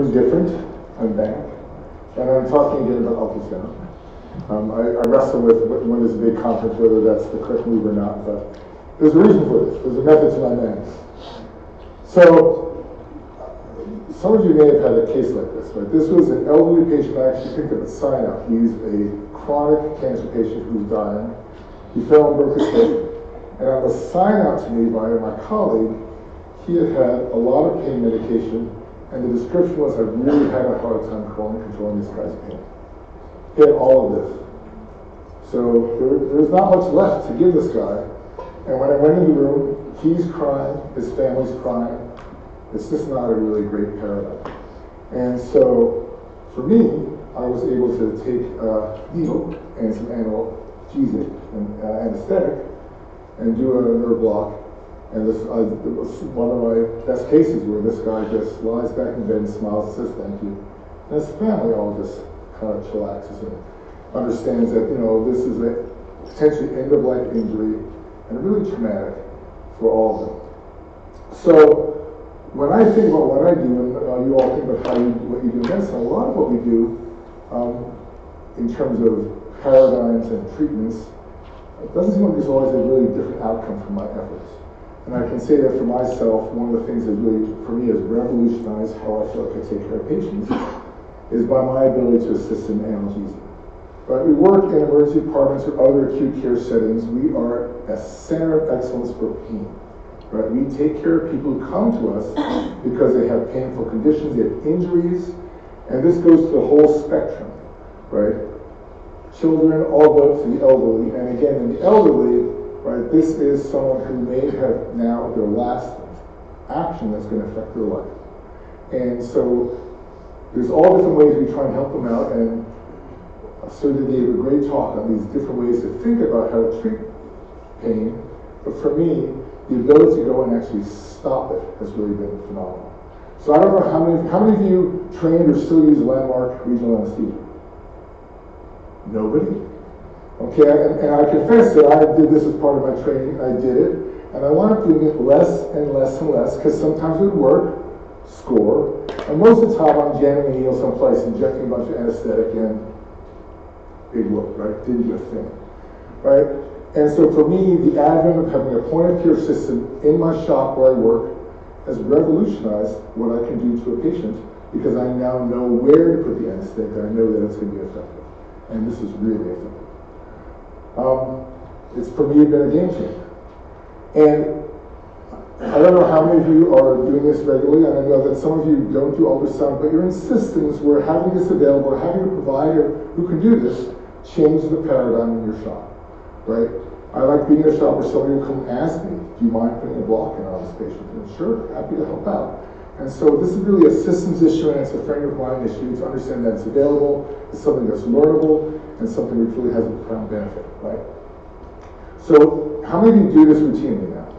something different. I'm back. And I'm talking again about ultrasound. I wrestle with when there's a big conference, whether that's the correct move or not, but there's a reason for this. There's a method to my madness. So, some of you may have had a case like this, right? This was an elderly patient. I actually picked up a sign out. He's a chronic cancer patient who's dying. He fell and broke his hip. And on the sign out to me by my colleague, he had had a lot of pain medication, and the description was, I really had a hard time controlling this guy's pain. He had all of this. So there's not much left to give this guy. And when I went in the room, he's crying, his family's crying. It's just not a really great paradigm. And so for me, I was able to take a needle and some analgesic and anesthetic and do a nerve block. And this it was one of my best cases where this guy just lies back in bed and smiles and says thank you. And his family all just kind of chillaxes and understands that, this is a potentially end-of-life injury and really traumatic for all of them. So when I think about what I do, and you all think about what you do in medicine, a lot of what we do in terms of paradigms and treatments, it doesn't seem like there's always a really different outcome from my efforts. And I can say that for myself, one of the things that really, for me, has revolutionized how I feel like I take care of patients is by my ability to assist in analgesia. Right? We work in emergency departments or other acute care settings. We are a center of excellence for pain. Right? We take care of people who come to us because they have painful conditions, they have injuries, and this goes to the whole spectrum. Right? Children all the way to the elderly, and again, in the elderly, right, this is someone who may have now their last action that's going to affect their life. And so there's all different ways we try and help them out, and Sergey gave a great talk on these different ways to think about how to treat pain. But for me, the ability to go and actually stop it has really been phenomenal. So I don't know how many of you trained or still use landmark regional anesthesia? Nobody? Okay, and I confess that I did this as part of my training. I did it, and I wound up doing it less and less and less, because sometimes it would work, score, and most of the time I'm jamming a needle someplace, injecting a bunch of anesthetic, and big whoop, right? Didn't do a thing, right? And so for me, the advent of having a point-of-care system in my shop where I work has revolutionized what I can do to a patient, because I now know where to put the anesthetic, and I know that it's going to be effective. And this is really effective. It's for me been a game changer. And I don't know how many of you are doing this regularly, and I know that some of you don't do ultrasound, but you're in systems where having this available, or having a provider who can do this, changes the paradigm in your shop, right? I like being in a shop where somebody will come and ask me, do you mind putting a block in on this patient? And sure, happy to help out. And so this is really a systems issue, and it's a frame of mind issue to understand that it's available, it's something that's learnable, and something which really has a profound benefit, right? So how many of you do this routinely now?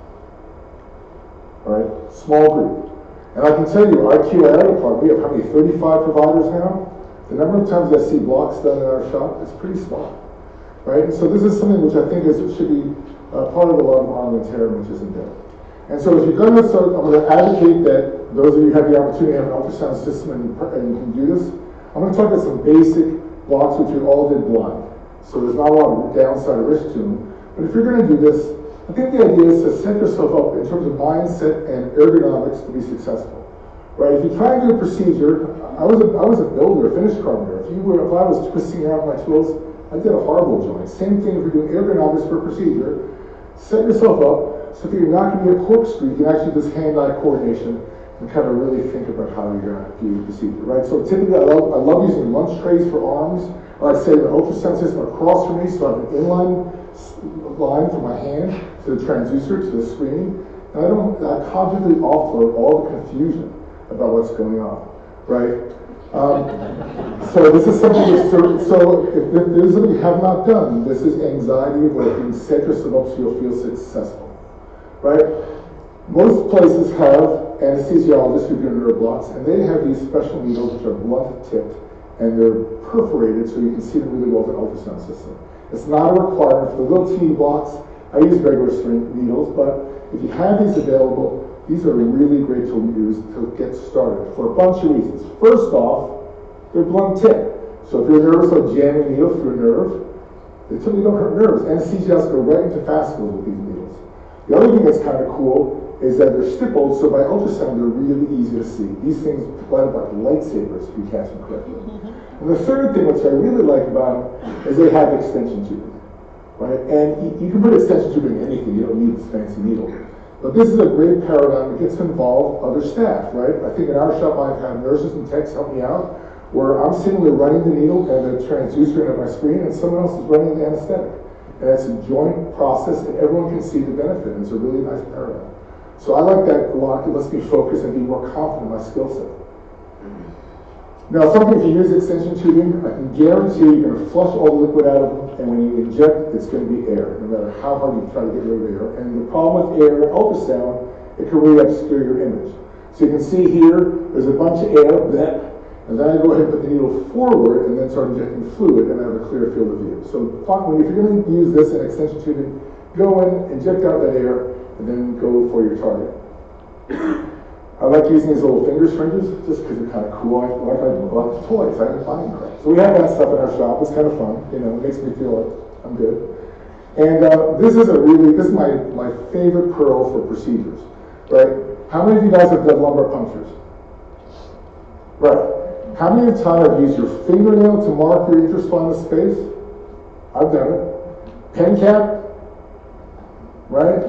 All right, small group. And I can tell you, our QA department, we have how many, 35 providers now? The number of times I see blocks done in our shop is pretty small, right? And so this is something which I think should be part of a lot of armamentarium which isn't there. And so if you're going to start, I'm going to advocate that those of you who have the opportunity to have an ultrasound system and can do this, I'm going to talk about some basic blocks which we all did blind. So there's not a lot of downside or risk to them. But if you're going to do this, I think the idea is to set yourself up in terms of mindset and ergonomics to be successful. Right? If you try and do a procedure, I was a builder, a finish carpenter. If I was twisting around my tools, I did a horrible joint. Same thing if you're doing ergonomics for a procedure. Set yourself up so that you're not going to be a corkscrew. You can actually do this hand-eye coordination and kind of really think about how you're going to do the procedure, right? So typically I love using lunch trays for arms. I like say an ultrasound system across from me, so I have an inline line from my hand to the transducer to the screen, and I cognitively offload all the confusion about what's going on, right? So this is something so if this is something you have not done, this is anxiety avoiding. Set yourself up so you'll feel successful, right? Most places have anesthesiologists who do nerve blocks, and they have these special needles which are blunt tipped, and they're perforated so you can see them really well with an ultrasound system. It's not a requirement for the little teeny blocks. I use regular strength needles, but if you have these available, These are a really great tool to use to get started for a bunch of reasons. First off, they're blunt tip. So if you're nervous about jamming a needle through a nerve, they typically don't hurt nerves. Anesthesiologists go right into fascicles with these needles. The other thing that's kind of cool is that they're stippled, so by ultrasound they're really easy to see. These things light up like lightsabers if you catch them correctly. And the third thing, which I really like about them, is they have extension tubing, right? And you can put extension tubing in anything. You don't need this fancy needle. But this is a great paradigm that gets to involve other staff, right? I think in our shop I've had nurses and techs help me out, where I'm sitting there running the needle and the transducer on my screen, and someone else is running the anesthetic. And it's a joint process, and everyone can see the benefit. And it's a really nice paradigm. So I like that a lot. It lets me focus and be more confident in my skill set. Now, something if you use extension tubing, I can guarantee you're going to flush all the liquid out of them, and when you inject, it's going to be air, no matter how hard you try to get rid of air. And the problem with air in ultrasound, it can really obscure your image. So you can see here, there's a bunch of air, and then I go ahead and put the needle forward and then start injecting fluid, and I have a clear field of view. So if you're going to use this in extension tubing, go in, inject out that air, and then go for your target. I like using these little finger syringes just because they're kind of cool. I like toys. I like buying crap. So we have that stuff in our shop. It's kind of fun. You know, it makes me feel like I'm good. And this is my favorite pearl for procedures, right? How many of you guys have done lumbar punctures? Right. How many of the time have you used your fingernail to mark your interspinal space? I've done it. Pen cap, right?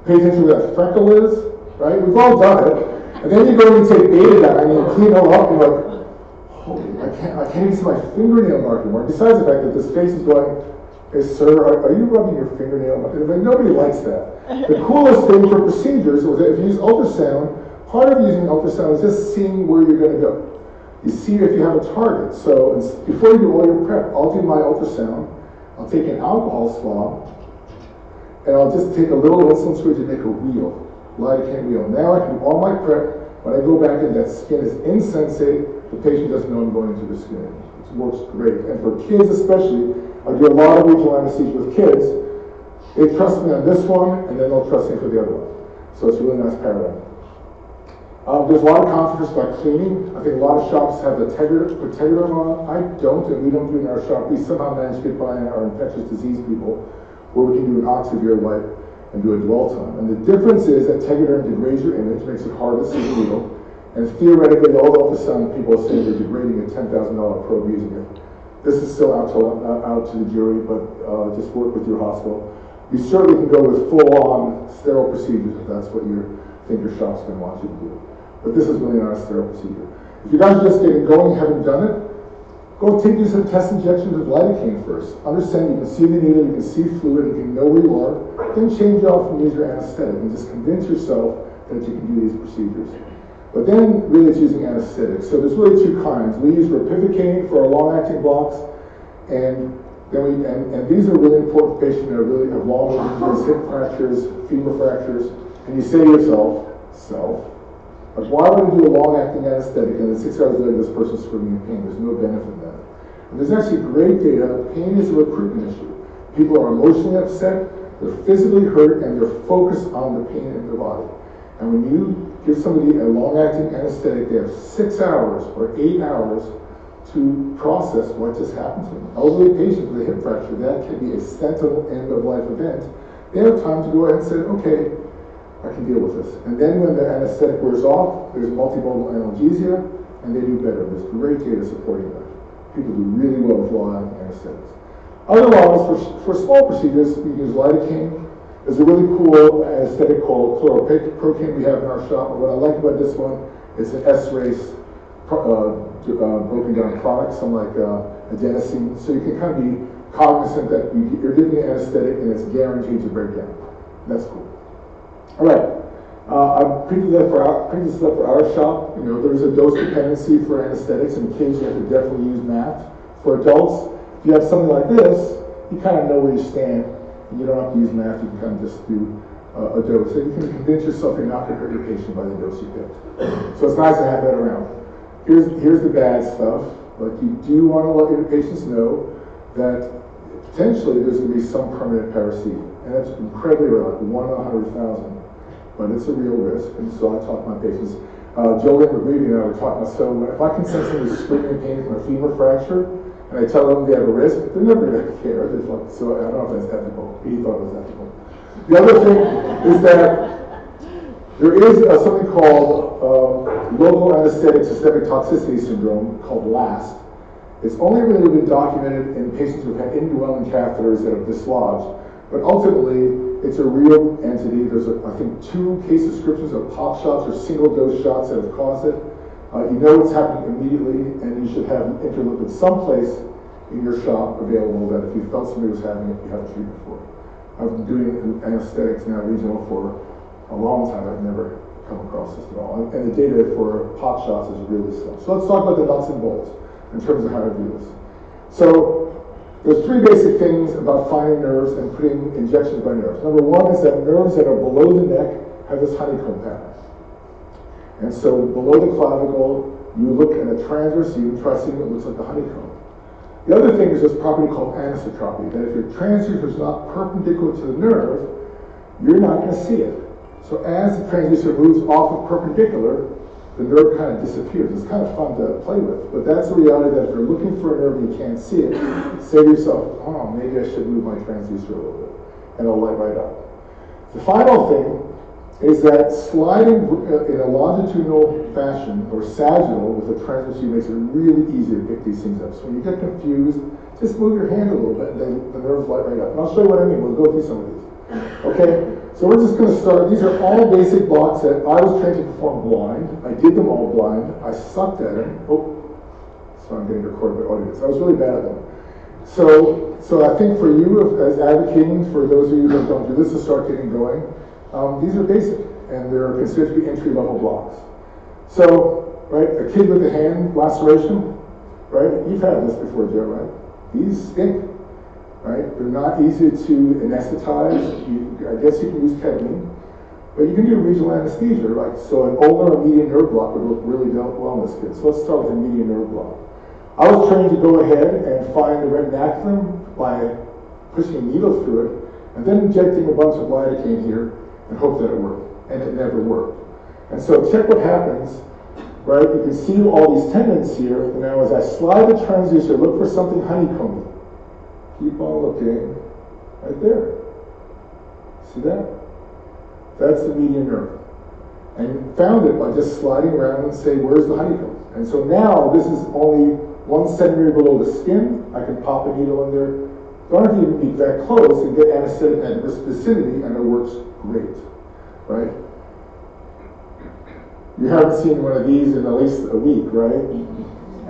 Pay attention to where that freckle is, right? We've all done it. And then you go and take Betadine and you clean it all up and you're like, holy, I can't even see my fingernail mark anymore. Besides the fact that this face is going, hey sir, are you rubbing your fingernail? Like, nobody likes that. The coolest thing for procedures was that if you use ultrasound, part of using ultrasound is just seeing where you're going to go. You see if you have a target. So before you do all your prep, I'll do my ultrasound. I'll take an alcohol swab, and I'll just take a little insulin syringe and make a wheel, lidocaine wheel. Now I can do all my prep. When I go back in, that skin is insensate. The patient doesn't know I'm going into the skin. It works great. And for kids especially, I do a lot of regional anesthesia with kids. They trust me on this one, and then they'll trust me for the other one. So it's a really nice paradigm. There's a lot of controversy about cleaning. I think a lot of shops have the tegaderm on. I don't, and we don't do it in our shop. We somehow manage to get by our infectious disease people, where we can do an oxyvir wipe and do a dwell time. And the difference is that tegaderm degrades your image, makes it hard to see the needle, and theoretically all the ultrasound people say they're degrading a $10,000 probe using it. This is still out to the jury, but just work with your hospital. You certainly can go with full-on sterile procedures if that's what you think your shop's going to want you to do. But this is really not a sterile procedure. If you guys are just getting going, haven't done it, go take you some test injections of lidocaine first. Understand you can see the needle, you can see fluid, you can know where you are. Then change off and use your anesthetic and just convince yourself that you can do these procedures. But then really it's using anesthetics. So there's really two kinds. We use ropivacaine for our long-acting blocks, and these are really important for patients that really have long injuries, hip fractures, femur fractures, and you say to yourself, like, why would I do a long-acting anesthetic and then 6 hours later this person's screaming in pain? There's no benefit in that. And there's actually great data. Pain is a recruitment issue. People are emotionally upset, they're physically hurt, and they're focused on the pain in their body. And when you give somebody a long-acting anesthetic, they have 6 hours or 8 hours to process what just happened to them. Elderly patients with a hip fracture, that can be a sentinel end-of-life event. They have time to go ahead and say, okay, I can deal with this. And then when the anesthetic wears off, there's multimodal analgesia, and they do better. There's great data supporting that. People do really well with long-acting anesthetics. Otherwise, for small procedures, we use lidocaine. There's a really cool anesthetic called chloroprocaine we have in our shop. What I like about this one is an S-race broken down product, something like adenosine. So you can kind of be cognizant that you're giving an anesthetic and it's guaranteed to break down. That's cool. All right, I printed this up for our shop. You know, there's a dose dependency for anesthetics. In kids, you have to definitely use math. For adults, if you have something like this, you kind of know where you stand, and you don't have to use math. You can kind of just do a dose. And you can convince yourself you're not going to hurt your patient by the dose you picked. So it's nice to have that around. Here's the bad stuff. But you do want to let your patients know that potentially there's going to be some permanent paresthesia. And that's incredibly rare, like 1 in 100,000. but it's a real risk, and so I talk to my patients. Jolene McGreevy and I were talking about, so if I can send somebody screaming in pain from a femur fracture, and I tell them they have a risk, they're never going to care. Like, so I don't know if that's ethical. He thought it was ethical. The other thing is that there is something called local anesthetic systemic toxicity syndrome, called LAST. It's only really been documented in patients who've had indwelling catheters that have dislodged, but ultimately, it's a real entity. There's, I think, 2 case descriptions of pop shots or single-dose shots that have caused it. You know it's happening immediately, and you should have interleukin someplace in your shop available that if you felt somebody was having it, you have a treatment for it. I've been doing anesthetics now regional for a long time. I've never come across this at all. And the data for pop shots is really slow. So let's talk about the nuts and bolts in terms of how to do this. So there's 3 basic things about finding nerves and putting injections by nerves. Number 1 is that nerves that are below the neck have this honeycomb pattern. And so below the clavicle, you look at a transverse, you try seeing what looks like a honeycomb. The other thing is this property called anisotropy, that if your transducer is not perpendicular to the nerve, you're not going to see it. So as the transducer moves off of perpendicular, the nerve kind of disappears. It's kind of fun to play with, but that's the reality that if you're looking for a nerve and you can't see it, say to yourself, oh, maybe I should move my transducer a little bit, and it'll light right up. The final thing is that sliding in a longitudinal fashion or sagittal with a transducer makes it really easy to pick these things up. So when you get confused, just move your hand a little bit, and then the nerves light right up. And I'll show you what I mean. We'll go through some of these. Okay? So we're just going to start. These are all basic blocks that I was trained to perform blind. I did them all blind. I sucked at them. Oh, so I'm getting recorded by audience. I was really bad at them. So I think for you, as advocating for those of you that don't do this to start getting going, these are basic, and they're considered to be entry-level blocks. So, right, a kid with a hand laceration, right? You've had this before, Joe, right? These stink. Right? They're not easy to anesthetize. I guess you can use ketamine, but you can do regional anesthesia, right? So an ulnar or median nerve block would work really well in this kid. So let's start with a median nerve block. I was trained to go ahead and find the retinaculum by pushing a needle through it, and then injecting a bunch of lidocaine here and hope that it worked. And it never worked. And so check what happens, right? You can see all these tendons here. And now as I slide the transducer, look for something honeycomby. Keep on looking, right there. See that? That's the median nerve. And found it by just sliding around and say, where's the honeycomb? And so now this is only 1 centimeter below the skin. I can pop a needle in there. Don't have to even be that close and get anesthetic at this vicinity, and it works great, right? You haven't seen one of these in at least a week, right?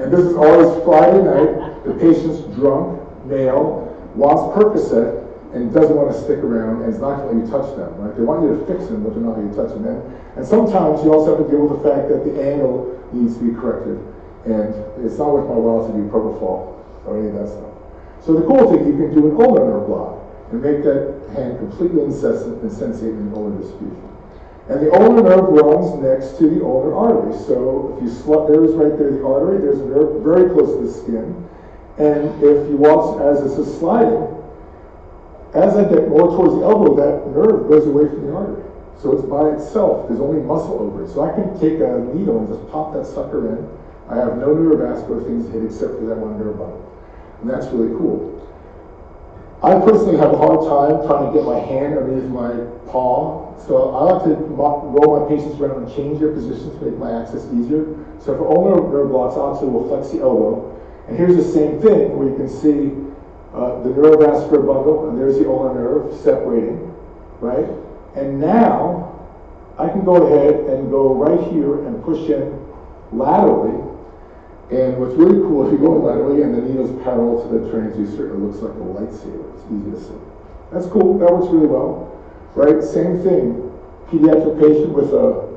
And this is always Friday night. The patient's drunk, male, wants Percocet, and doesn't want to stick around, and is not going to let you touch them, right? They want you to fix them, but they're not going to touch them. And sometimes you also have to deal with the fact that the angle needs to be corrected, and it's not worth my while to do propofol or any of that stuff. So the cool thing, you can do an ulnar nerve block and make that hand completely insensate in ulnar diffusion. And the ulnar nerve runs next to the ulnar artery. So if you there's right there the artery, there's a nerve very close to the skin. And if you watch as this is sliding, as I get more towards the elbow, that nerve goes away from the artery. So it's by itself. There's only muscle over it. So I can take a needle and just pop that sucker in. I have no neurovascular things hit except for that one nerve bundle. And that's really cool. I personally have a hard time trying to get my hand underneath my paw. So I like to roll my patients around and change their positions to make my access easier. So for ulnar nerve blocks, I actually will flex the elbow. And here's the same thing where you can see the neurovascular bundle, and there's the ulnar nerve separating, right? And now I can go ahead and go right here and push in laterally. And what's really cool, if you go laterally and the needle's parallel to the transducer, it looks like a lightsaber. It's easy to see. That's cool. That works really well, right? Same thing. Pediatric patient with a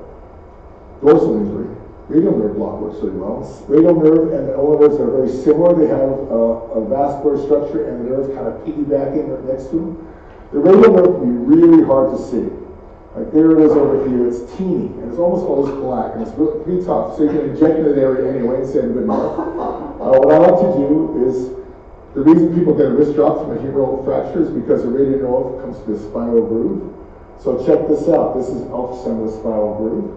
dorsal injury. Radial nerve block works really well. Radial nerve and the ulnar nerves are very similar. They have a vascular structure, and the nerves kind of piggyback in right next to them. The radial nerve can be really hard to see. Like there it is over here. It's teeny, and it's almost always black, and it's really pretty tough. So you can inject in that area anyway and say good enough. What I like to do is, the reason people get a wrist drop from a humeral fracture is because the radial nerve comes to the spinal groove. So check this out. This is ultrasound of the spiral groove.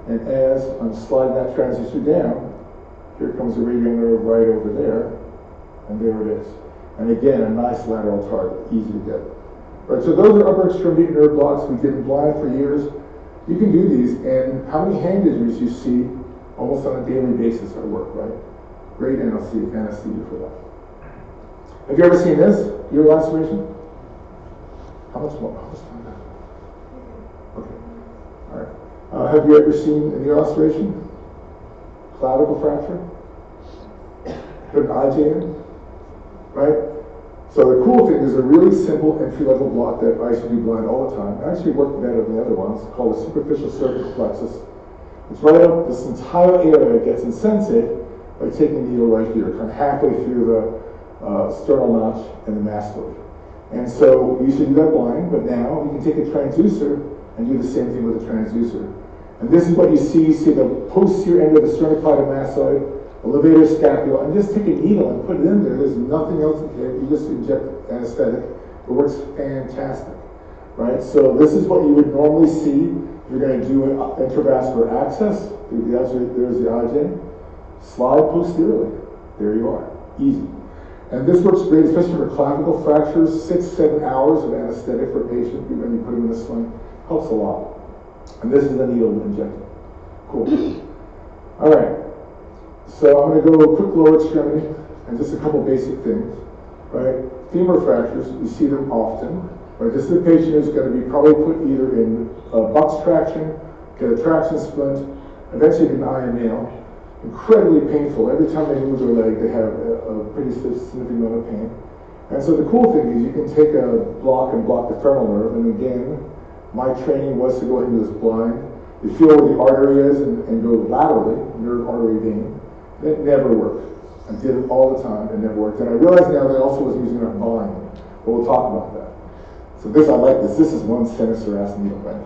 And as I'm sliding that transducer down, here comes the radial nerve right over there, and there it is. And again, a nice lateral target, easy to get. Right, so those are upper extremity nerve blocks. We've been blind for years. You can do these, and how many hand injuries you see almost on a daily basis at work, right? Great anesthesia for that. Have you ever seen this? Ear laceration? How much more? How much time? Okay. All right. Have you ever seen an ear laceration? Clavicle fracture? Put an IJ in? Right? So the cool thing is a really simple entry-level block that I used to do blind all the time. It actually worked better than the other ones, called a superficial cervical plexus. It's right up this entire area gets insensate by taking the needle right here, kind of halfway through the sternal notch and the mastoid. And so we used to do that blind, but now you can take a transducer and do the same thing with a transducer. And this is what you see. You see the posterior end of the sternocleidomastoid, elevator scapula, and just take a needle and put it in there. There's nothing else in here. You just inject anesthetic. It works fantastic, right? So this is what you would normally see. You're going to do an intravascular access. There's the IJ. Slide posteriorly. There you are. Easy. And this works great, especially for clavicle fractures. 6-7 hours of anesthetic for a patient when you put them in a sling. Helps a lot. And this is the needle injected. Cool. All right. So I'm going to go quick lower extremity and just a couple basic things. Right? Femur fractures, we see them often. Right? This is a patient who's going to be probably put either in bucks traction, get a traction splint, eventually get an IML. Incredibly painful. Every time they move their leg, they have a pretty significant amount of pain. And so the cool thing is you can take a block and block the femoral nerve. And again, my training was to go ahead and do this blind. You feel where the artery is and go laterally, nerve artery vein. And it never worked. I did it all the time. It never worked. And I realize now that I also was using enough volume. But we'll talk about that. So this, I like this. This is one sinister ass needle, right?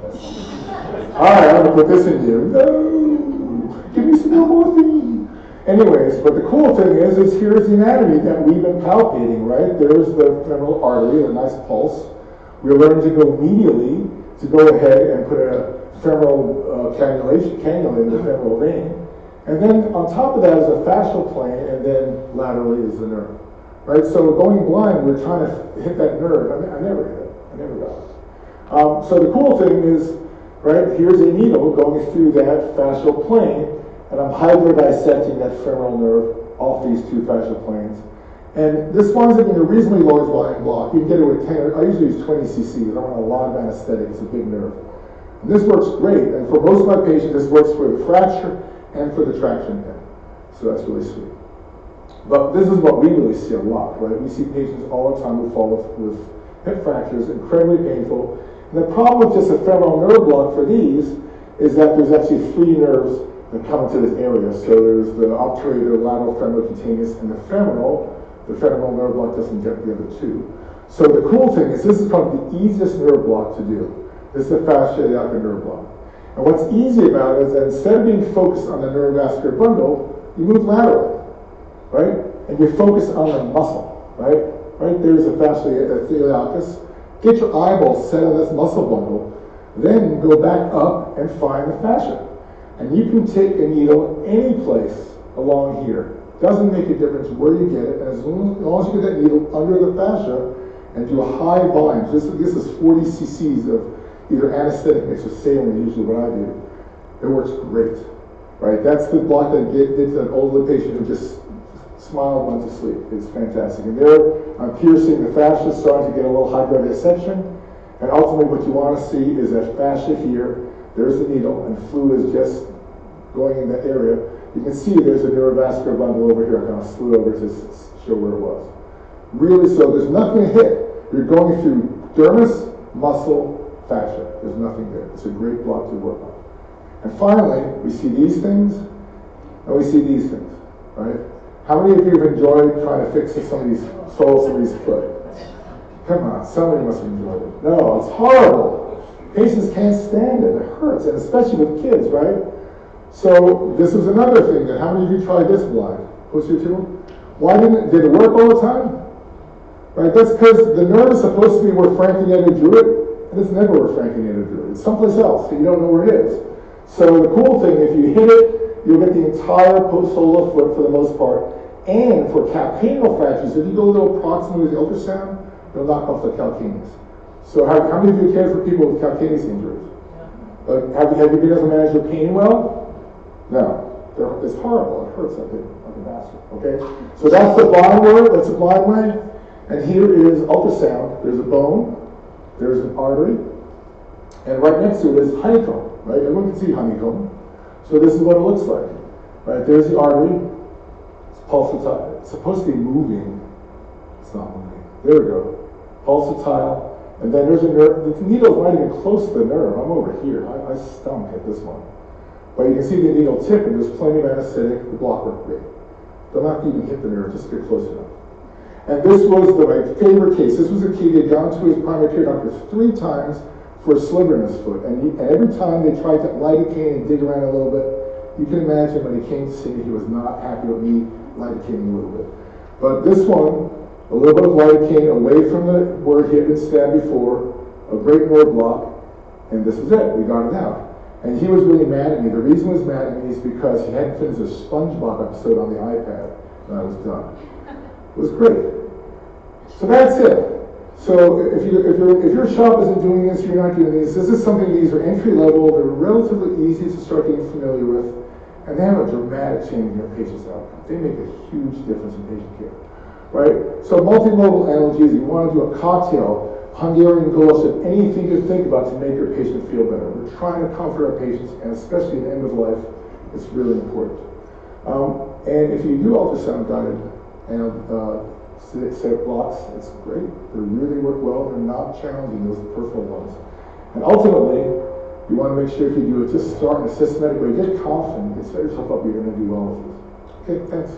All right, I'm going to put this in here. No! Give me some more morphine. Anyways, but the cool thing is here's the anatomy that we've been palpating, right? There's the femoral artery, a nice pulse. We learned to go medially to go ahead and put a femoral cannula in the femoral vein. And then on top of that is a fascial plane, and then laterally is the nerve. Right? So going blind, we're trying to hit that nerve. I never hit it. I never got it. So the cool thing is, right, here's a needle going through that fascial plane, and I'm hydrodissecting that femoral nerve off these two fascial planes. And this winds up being a reasonably large volume block. You can get it with 10, I usually use 20 cc. I don't want a lot of anesthetic. It's a big nerve. And this works great. And for most of my patients, this works for the fracture and for the traction end. So that's really sweet. But this is what we really see a lot, right? We see patients all the time who fall with hip fractures, incredibly painful. And the problem with just a femoral nerve block for these is that there's actually 3 nerves that come into this area. So there's the obturator, lateral femorocutaneous, and the femoral. The femoral nerve block doesn't get the other 2. So the cool thing is this is probably the easiest nerve block to do. This is the fasciatic nerve block. And what's easy about it is that instead of being focused on the neurovascular bundle, you move laterally, right? And you focus on the muscle, right? Right there's the fasciatus. Get your eyeball set on this muscle bundle, then go back up and find the fascia. And you can take a needle any place along here. Doesn't make a difference where you get it, and as long as you get that needle under the fascia and do a high volume, this is 40 cc's of either anesthetic mixed with saline, usually what I do, it works great, right? That's the block that did to an older patient who just smiled and went to sleep. It's fantastic. And there, I'm piercing the fascia, starting to get a little hydrodissection, and ultimately what you want to see is that fascia here, there's the needle, and fluid is just going in that area. You can see there's a neurovascular bundle over here. I kind of slid over to show where it was. Really, so there's nothing to hit. You're going through dermis, muscle, fascia. There's nothing there. It's a great block to work on. And finally, we see these things, and we see these things, right? How many of you have enjoyed trying to fix some of these soles, some of these foot? Come on, somebody must have enjoyed it. No, it's horrible. Patients can't stand it. It hurts, and especially with kids, right? So this is another thing that how many of you tried this blind? Push your two. Why did it work all the time? Right, that's because the nerve is supposed to be where Frank Vianney drew it, and it's never where Frankie needed to do it. It's someplace else, and you don't know where it is. So the cool thing, if you hit it, you'll get the entire post-solar foot for the most part. And for calcaneal fractures, if you go a little proximally to the ultrasound, they'll knock off the calcaneus. So how many of you care for people with calcaneus injuries? Have you been able to manage your pain well? No. It's horrible. It hurts like a bastard. Okay? So that's the blind word. That's a blind way. And here is ultrasound. There's a bone. There's an artery. And right next to it is honeycomb. Right? Everyone can see honeycomb. So this is what it looks like. Right? There's the artery. It's pulsatile. It's supposed to be moving. It's not moving. There we go. Pulsatile. And then there's a nerve. The needle's not even close to the nerve. I'm over here. I stunk at this one. But you can see the needle tip, and there's plenty of anesthetic. The block work great. They'll not even hit the nerve, just get close enough. And this was my favorite case. This was a kid who had gone to his primary care doctor 3 times for a sliver in his foot. And every time they tried to lidocaine and dig around a little bit, you can imagine when he came to see me, he was not happy with me lidocaining a little bit. But this one, a little bit of lidocaine away from where he had been stabbed before, a great nerve block, and this was it. We got it out. And he was really mad at me. The reason he was mad at me is because he hadn't finished a SpongeBob episode on the iPad, and I was done. It was great. So that's it. So if your shop isn't doing this, you're not doing these. This is something. These are entry level. They're relatively easy to start getting familiar with, and they have a dramatic change in your patient's outcome. They make a huge difference in patient care. Right? So multimodal analgesia, you want to do a cocktail, Hungarian goulash, anything you think about to make your patient feel better. We're trying to comfort our patients, and especially at the end of life, it's really important. And if you do ultrasound guided set blocks, it's great. They really work well. They're not challenging, those peripheral ones. And ultimately, you want to make sure if you do it, just start in a systematic way. Get confident and set yourself up, you're going to do well with this. Okay, thanks.